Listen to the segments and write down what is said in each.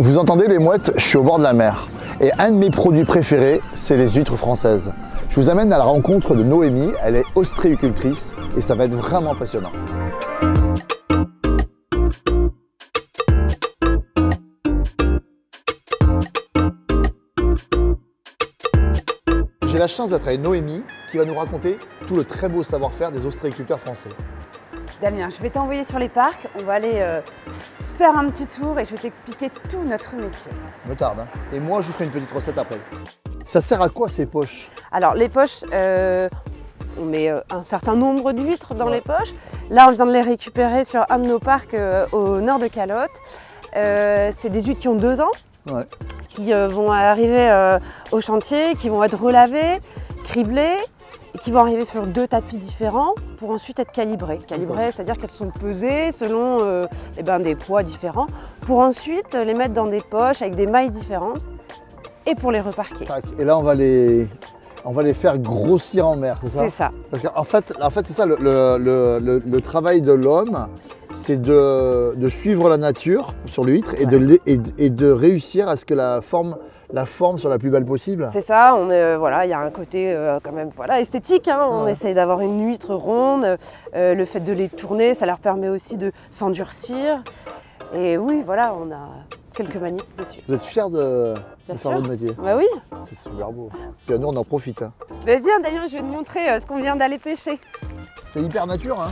Vous entendez les mouettes, je suis au bord de la mer. Et un de mes produits préférés, c'est les huîtres françaises. Je vous amène à la rencontre de Noémie, elle est ostréicultrice et ça va être vraiment passionnant. J'ai la chance d'être avec Noémie qui va nous raconter tout le très beau savoir-faire des ostréiculteurs français. Damien, je vais t'envoyer sur les parcs, on va aller se faire un petit tour et je vais t'expliquer tout notre métier. Me tarde, hein. Et moi, je vous ferai une petite recette après. Ça sert à quoi ces poches? Alors les poches, on met un certain nombre d'huîtres dans les poches. Là, on vient de les récupérer sur un de nos parcs au nord de Calotte. C'est des huîtres qui ont 2 ans, qui vont arriver au chantier, qui vont être relavées, criblées, et qui vont arriver sur 2 tapis différents pour ensuite être calibrées. Calibrées, c'est-à-dire qu'elles sont pesées selon des poids différents, pour ensuite les mettre dans des poches avec des mailles différentes et pour les reparquer. Et là, on va les faire grossir en mer, c'est ça? C'est ça. Parce qu'en fait, c'est ça, le travail de l'homme, c'est de suivre la nature sur l'huître et de réussir à ce que la forme soit la plus belle possible. C'est ça, il y a un côté quand même esthétique, hein. On essaye d'avoir une huître ronde, le fait de les tourner, ça leur permet aussi de s'endurcir. Et oui, voilà, on a quelques manips dessus. Vous êtes fiers de faire votre métier? Bah oui. C'est super beau. Puis nous, on en profite. Hein. Bah viens Damien, je vais te montrer ce qu'on vient d'aller pêcher. C'est hyper nature. Hein.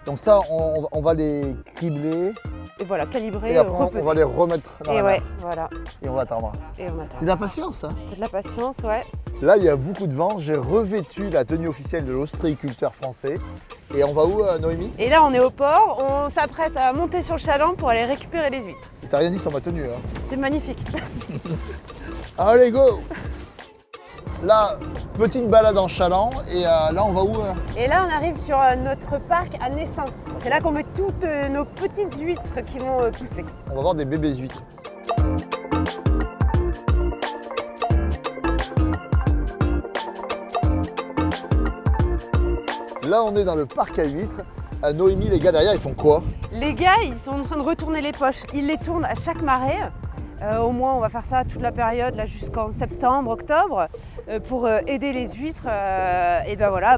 Donc ça, on va les cribler. Et voilà, calibrer, et après, repeser. on va les remettre dans la mer. Voilà. Et on va attendre. Et on attend. C'est de la patience, ça. C'est de la patience, ouais. Là, il y a beaucoup de vent. J'ai revêtu la tenue officielle de l'ostréiculteur français. Et on va où, Noémie? Et là, on est au port. On s'apprête à monter sur le chaland pour aller récupérer les huîtres. T'as rien dit sur ma tenue, là? C'est magnifique. Allez, go! Là, petite balade en chaland. Et là, on va où? Et là, on arrive sur notre parc à Nessin. C'est là qu'on met toutes nos petites huîtres qui vont pousser. On va voir des bébés huîtres. Là, on est dans le parc à huîtres. Noémie, les gars derrière, ils font quoi? Les gars, ils sont en train de retourner les poches. Ils les tournent à chaque marée. Au moins, on va faire ça toute la période, là jusqu'en septembre, octobre, pour aider les huîtres à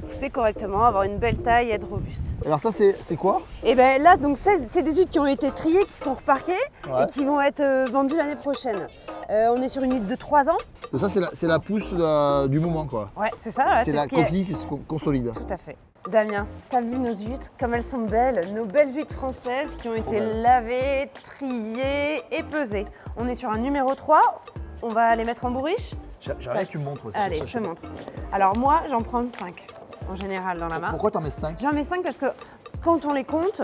pousser correctement, avoir une belle taille et être robuste. Alors ça, c'est quoi? Et bien là, donc c'est des huîtres qui ont été triées, qui sont reparquées et qui vont être vendues l'année prochaine. On est sur une huître de 3 ans. Donc ça, c'est la pousse du moment, quoi. Ouais, c'est ça. C'est la coquille qui se consolide. Tout à fait. Damien, t'as vu nos huîtres, comme elles sont belles, nos belles huîtres françaises qui ont été lavées, triées et pesées. On est sur un numéro 3, on va les mettre en bourriche. J'aimerais que tu me montres aussi. Allez, je te montre. Alors moi, j'en prends 5 en général dans la main. Pourquoi t'en mets 5? J'en mets 5 parce que quand on les compte,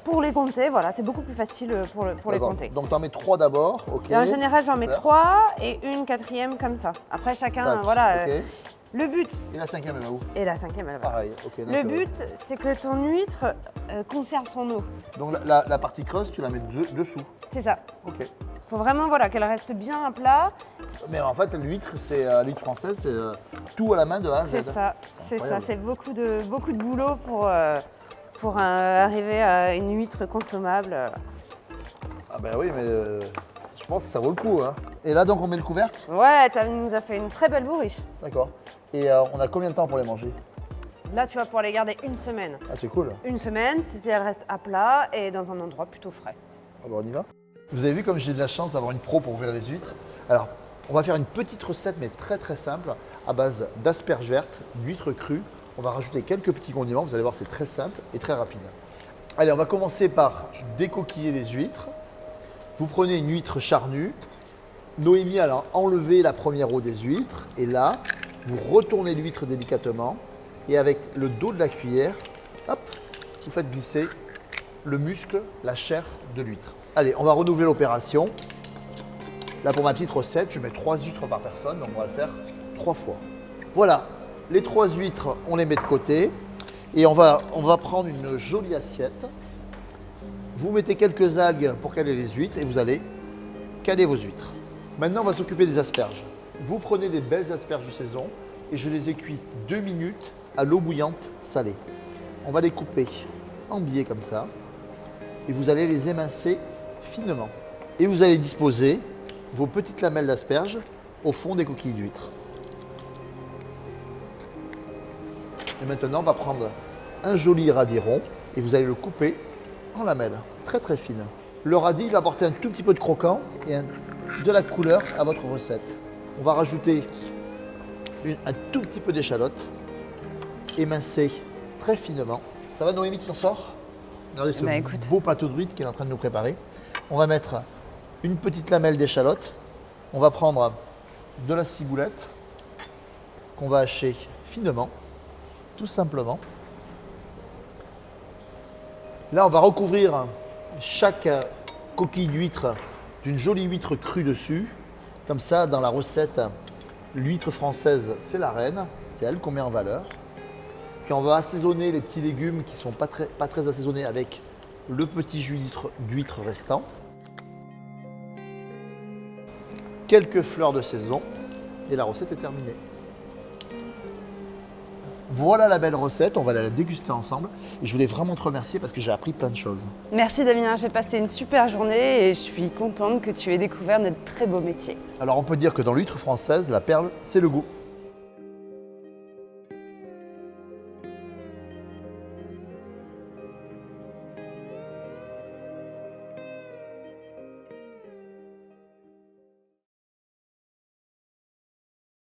pour les compter, voilà, c'est beaucoup plus facile pour les compter. Donc t'en mets 3 d'abord, ok. Et en général, j'en mets 3 et une quatrième comme ça. Après chacun, le but. Et la 5e, elle va où? Et la 5e, elle va. Pareil, ok. Le but, c'est que ton huître conserve son eau. Donc la partie creuse, tu la mets dessous. C'est ça. Ok. Faut vraiment qu'elle reste bien à plat. Mais en fait, l'huître française, c'est tout à la main de A à Z. C'est ça, c'est ça. C'est beaucoup de boulot pour arriver à une huître consommable. Ah ben oui, mais je pense que ça vaut le coup. Hein. Et là, donc, on met le couvercle? Ouais, tu nous as fait une très belle bourriche. D'accord. Et on a combien de temps pour les manger? Là, tu vas pouvoir les garder une semaine. Ah, c'est cool. Une semaine, si elles restent à plat et dans un endroit plutôt frais. Ah ben, on y va. Vous avez vu comme j'ai de la chance d'avoir une pro pour ouvrir les huîtres. Alors, on va faire une petite recette, mais très très simple, à base d'asperges vertes, d'huîtres crues. On va rajouter quelques petits condiments, vous allez voir, c'est très simple et très rapide. Allez, on va commencer par décoquiller les huîtres. Vous prenez une huître charnue. Noémie a enlevé la première eau des huîtres. Et là, vous retournez l'huître délicatement. Et avec le dos de la cuillère, hop, vous faites glisser le muscle, la chair de l'huître. Allez, on va renouveler l'opération. Là, pour ma petite recette, je mets 3 huîtres par personne, donc on va le faire 3 fois. Voilà, les 3 huîtres, on les met de côté. Et on va prendre une jolie assiette. Vous mettez quelques algues pour caler les huîtres et vous allez caler vos huîtres. Maintenant, on va s'occuper des asperges. Vous prenez des belles asperges de saison et je les ai cuites 2 minutes à l'eau bouillante salée. On va les couper en billets comme ça et vous allez les émincer finement. Et vous allez disposer vos petites lamelles d'asperges au fond des coquilles d'huîtres. Et maintenant, on va prendre un joli radis rond et vous allez le couper en lamelles, très très fines. Le radis va apporter un tout petit peu de croquant et de la couleur à votre recette. On va rajouter un tout petit peu d'échalote, émincée très finement. Ça va, Noémie, qui en sort? Regardez ce beau plateau d'huîtres qu'elle est en train de nous préparer. On va mettre une petite lamelle d'échalote. On va prendre de la ciboulette qu'on va hacher finement, tout simplement. Là, on va recouvrir chaque coquille d'huître d'une jolie huître crue dessus. Comme ça, dans la recette, l'huître française, c'est la reine. C'est elle qu'on met en valeur. Puis on va assaisonner les petits légumes qui ne sont pas très assaisonnés avec le petit jus d'huître restant. Quelques fleurs de saison et la recette est terminée. Voilà la belle recette, on va la déguster ensemble. Et je voulais vraiment te remercier parce que j'ai appris plein de choses. Merci Damien, j'ai passé une super journée et je suis contente que tu aies découvert notre très beau métier. Alors on peut dire que dans l'huître française, la perle, c'est le goût.